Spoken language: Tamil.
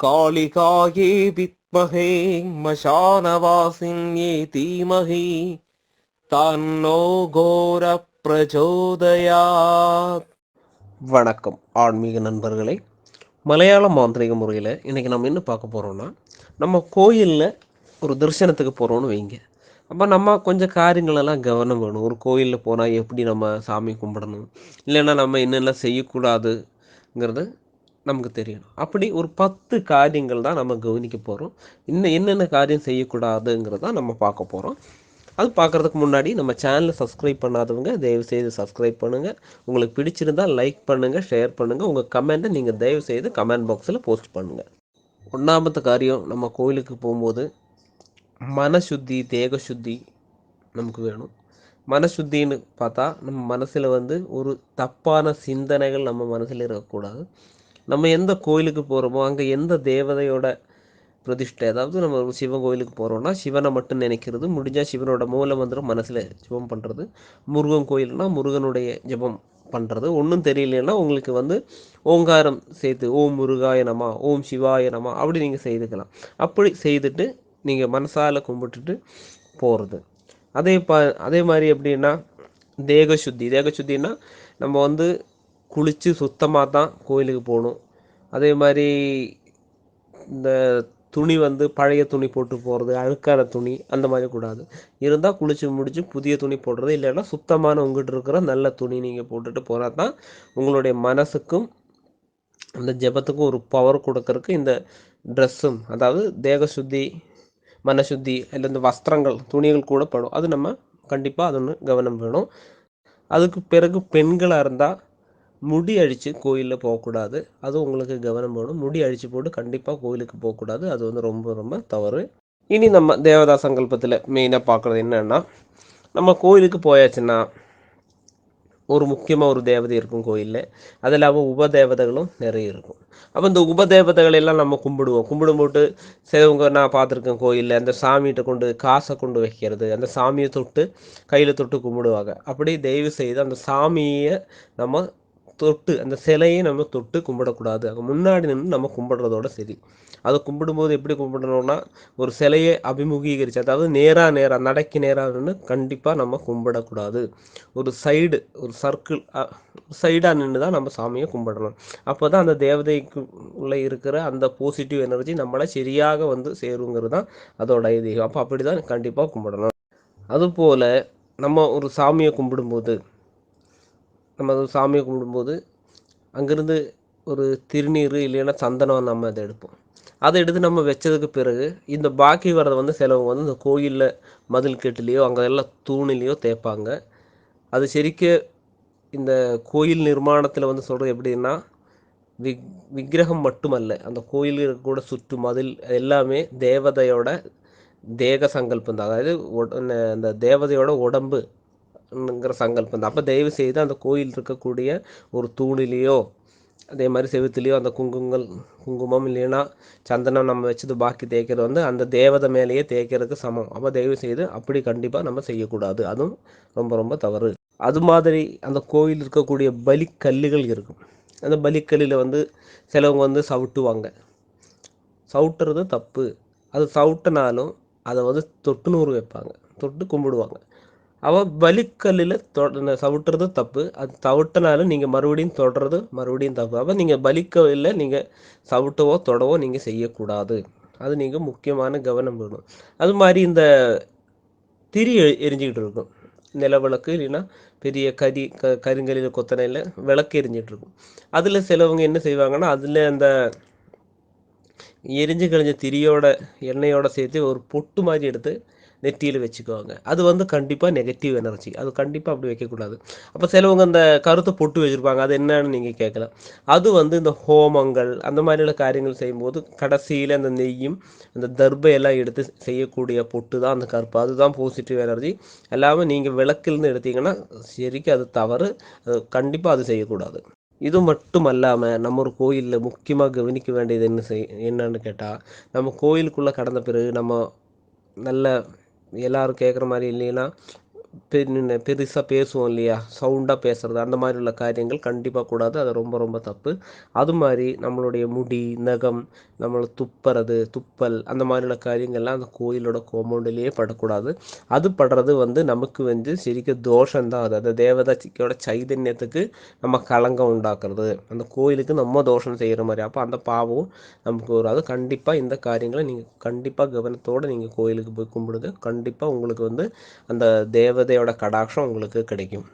कालिकायै विद्महे मशानवासिन्यै धीमहि तन्नो घोरप्रचोदयात्. வணக்கம் ஆன்மீக நண்பர்களே. மலையாள மாந்திரிக முறையில் இன்றைக்கி நம்ம என்ன பார்க்க போகிறோன்னா, நம்ம கோயிலில் ஒரு தரிசனத்துக்கு போகிறோன்னு வைங்க. அப்போ நம்ம கொஞ்சம் காரியங்களெல்லாம் கவனம் வேணும். ஒரு கோயிலில் போனால் எப்படி நம்ம சாமி கும்பிடணும், இல்லைன்னா நம்ம என்னெல்லாம் செய்யக்கூடாதுங்கிறது நமக்கு தெரியணும். அப்படி ஒரு 10 காரியங்கள் தான் நம்ம கவனிக்க போகிறோம். இன்னும் என்னென்ன காரியம் செய்யக்கூடாதுங்கிறத நம்ம பார்க்க போகிறோம். அது பார்க்குறதுக்கு முன்னாடி நம்ம சேனலை சப்ஸ்கிரைப் பண்ணாதவங்க தயவுசெய்து சப்ஸ்கிரைப் பண்ணுங்கள். உங்களுக்கு பிடிச்சிருந்தால் லைக் பண்ணுங்கள், ஷேர் பண்ணுங்கள். உங்கள் கமெண்ட்டை நீங்கள் தயவுசெய்து கமெண்ட் பாக்ஸில் போஸ்ட் பண்ணுங்கள். ஒன்றாமത്തെ காரியம், நம்ம கோயிலுக்கு போகும்போது மனசுத்தி தேக சுத்தி நமக்கு வேணும். மனசுத்தின்னு பார்த்தா நம்ம மனசில் ஒரு தப்பான சிந்தனைகள் நம்ம மனசில் இருக்கக்கூடாது. நம்ம எந்த கோயிலுக்கு போகிறோமோ அங்கே எந்த தேவதையோட பிரதிஷ்டை, அதாவது நம்ம ஒரு சிவன் கோயிலுக்கு போகிறோன்னா சிவனை மட்டும் நினைக்கிறது, முடிஞ்சால் சிவனோட மூல மந்திரம் மனசில் ஜெபம் பண்ணுறது. முருகன் கோயில்னால் முருகனுடைய ஜெபம் பண்ணுறது. ஒன்றும் தெரியலன்னா உங்களுக்கு ஓங்காரம் சேர்த்து ஓம் முருகாய நம, ஓம் சிவாய நம அப்படி நீங்கள் செய்துக்கலாம். அப்படி செய்துட்டு நீங்கள் மனசால் கும்பிட்டுட்டு போகிறது. அதே மாதிரி எப்படின்னா தேகசுத்தின்னா நம்ம குளித்து சுத்தமாக தான் கோயிலுக்கு போகணும். அதே மாதிரி இந்த துணி பழைய துணி போட்டு போகிறது, அழுக்கான துணி அந்த மாதிரி கூடாது. இருந்தால் குளித்து முடித்து புதிய துணி போடுறது, இல்லைன்னா சுத்தமான உங்கள்கிட்ட இருக்கிற நல்ல துணி நீங்கள் போட்டுட்டு போனால் தான் உங்களுடைய மனசுக்கும் அந்த ஜெபத்துக்கும் ஒரு பவர் கொடுக்கறதுக்கு இந்த ட்ரெஸ்ஸும், அதாவது தேகசுத்தி மனசுத்தி இல்லை இந்த வஸ்திரங்கள் துணிகள் கூட படும். அது நம்ம கண்டிப்பாக அது ஒன்று கவனம் வேணும். அதுக்கு பிறகு பெண்களாக இருந்தால் முடி அழித்து கோயிலில் போகக்கூடாது. அதுவும் உங்களுக்கு கவனம் வேணும். முடி அழித்து போட்டு கண்டிப்பாக கோயிலுக்கு போகக்கூடாது. அது ரொம்ப ரொம்ப தவறு. இனி நம்ம தேவதா சங்கல்பத்தில் மெயினாக பார்க்குறது என்னென்னா, நம்ம கோயிலுக்கு போயாச்சுன்னா ஒரு முக்கியமாக ஒரு தேவதை இருக்கும் கோயிலில். அது இல்லாமல் உபதேவதைகளும் நிறைய இருக்கும். அப்போ இந்த உபதேவதைகளெல்லாம் நம்ம கும்பிடும்போது சிலவங்க நான் பார்த்துருக்கேன் கோயிலில் அந்த சாமிகிட்ட கொண்டு காசை கொண்டு வைக்கிறது, அந்த சாமியை தொட்டு கையில் தொட்டு கும்பிடுவாங்க. அப்படி தயவு செய்து அந்த சாமியை நம்ம தொட்டு, அந்த சிலையை நம்ம தொட்டு கும்பிடக்கூடாது. அங்கே முன்னாடி நின்று நம்ம கும்பிடுறதோட சரி. அதை கும்பிடும்போது எப்படி கும்பிடணும்னா, ஒரு சிலையை அபிமுகீகரித்து, அதாவது நேராக நடைக்கு நேராக நின்று கண்டிப்பாக நம்ம கும்பிடக்கூடாது. ஒரு சர்க்கிள் சைடாக நின்று தான் நம்ம சாமியை கும்பிடணும். அப்போ தான் அந்த தேவதைக்கு உள்ளே இருக்கிற அந்த பாசிட்டிவ் எனர்ஜி நம்மளை சரியாக சேருங்கிறது தான் அதோட ஐதீகம். அப்போ அப்படி தான் கண்டிப்பாக கும்பிடணும். அதுபோல் நம்ம ஒரு சாமியை கும்பிடும்போது அங்கேருந்து ஒரு திருநீர் இல்லைன்னா சந்தனம் நம்ம அதை எடுப்போம். அதை எடுத்து நம்ம வச்சதுக்கு பிறகு இந்த பாக்கி வர்றதை சிலவங்க இந்த கோயிலில் மதில் கட்டுலேயோ அங்கே எல்லாம் தூணிலையோ தேய்ப்பாங்க. அது இந்த கோயில் நிர்மாணத்தில் சொல்கிறது எப்படின்னா, விக்கிரகம் மட்டுமல்ல, அந்த கோயிலுக்கு கூட சுற்று மதில் எல்லாமே தேவதையோட தேக சங்கல்பம் தான். அதாவது அந்த தேவதையோட உடம்புங்கிற சங்கல்பம் தான். அப்போ தயவு செய்து அந்த கோயில் இருக்கக்கூடிய ஒரு தூணிலேயோ அதே மாதிரி செவுத்துலேயோ அந்த குங்குமம் இல்லைன்னா சந்தனம் நம்ம வச்சது பாக்கி தேய்க்கிறது அந்த தேவதை மேலேயே தேய்க்கிறதுக்கு சமம். அப்போ தயவு செய்து அப்படி கண்டிப்பாக நம்ம செய்யக்கூடாது. அதுவும் ரொம்ப ரொம்ப தவறு. அது மாதிரி அந்த கோயில் இருக்கக்கூடிய பலிக்கல்லுகள் இருக்கும். அந்த பலிக்கல்லில் சிலவங்க சவுட்டுவாங்க. சவுட்டுறது தப்பு. அது சவுட்டினாலும் அதை தொட்டுநூறு வைப்பாங்க, தொட்டு கும்பிடுவாங்க. அவள் பலிக்கல்லில் சவுட்டுறது தப்பு. அது சவுட்டினாலும் நீங்கள் மறுபடியும் தொடுறது மறுபடியும் தப்பு. அப்போ நீங்கள் பலிக்கல்லில் நீங்கள் சவுட்டவோ தொடவோ நீங்கள் செய்யக்கூடாது. அது நீங்கள் முக்கியமான கவனம் வேணும். அது மாதிரி இந்த திரி எரிஞ்சிக்கிட்டு இருக்கும், நிலவிளக்கு இல்லைன்னா பெரிய கருங்கல்லில் கொத்தனையில் விளக்கு எரிஞ்சிட்ருக்கும். அதில் சிலவங்க என்ன செய்வாங்கன்னா, அதில் அந்த எரிஞ்சு கழிஞ்ச திரியோட எண்ணெயோடு சேர்த்து ஒரு பொட்டு மாதிரி எடுத்து நெற்றியில் வச்சுக்குவாங்க. அது கண்டிப்பாக நெகட்டிவ் எனர்ஜி. அது கண்டிப்பாக அப்படி வைக்கக்கூடாது. அப்போ சிலவங்க அந்த கருத்தை பொட்டு வச்சுருப்பாங்க. அது என்னன்னு நீங்கள் கேட்கலாம். அது இந்த ஹோமங்கள் அந்த மாதிரியான காரியங்கள் செய்யும்போது கடைசியில் அந்த நெய்யும் அந்த தர்பையெல்லாம் எடுத்து செய்யக்கூடிய பொட்டு தான் அந்த கருப்பு. அதுதான் பாசிட்டிவ் எனர்ஜி. எல்லாமே நீங்கள் விளக்கிலிருந்து எடுத்தீங்கன்னா சரிக்கு அது தவறு. அது கண்டிப்பாக அது செய்யக்கூடாது. இது மட்டும் அல்லாமல் நம்ம ஒரு கோயிலில் முக்கியமாக கவனிக்க வேண்டியது என்னன்னு கேட்டால், நம்ம கோயிலுக்குள்ளே கடந்த பிறகு நம்ம நல்ல எல்லோரும் கேட்குற மாதிரி இல்லைன்னா பெருசாக பேசுவோம் இல்லையா, சவுண்டாக பேசுறது, அந்த மாதிரி உள்ள காரியங்கள் கண்டிப்பாக கூடாது. அது ரொம்ப ரொம்ப தப்பு. அது மாதிரி நம்மளுடைய முடி, நகம், நம்மளை துப்பல், அந்த மாதிரி உள்ள காரியங்கள்லாம் அந்த கோயிலோட காம்பவுண்ட்லேயே படக்கூடாது. அது படுறது நமக்கு சரிக்கும் தோஷம்தான். அது அந்த தேவதையோட சைதன்யத்துக்கு நம்ம களங்கம் உண்டாக்குறது, அந்த கோயிலுக்கு நம்ம தோஷம் செய்கிற மாதிரி. அப்போ அந்த பாவம் நமக்கு வரும். அது கண்டிப்பாக இந்த காரியங்களை நீங்கள் கண்டிப்பாக கவனத்தோடு நீங்கள் கோயிலுக்கு போய் கும்பிடுங்க. கண்டிப்பாக உங்களுக்கு அந்த தேவதையோட கடாட்சம் உங்களுக்கு கிடைக்கும்.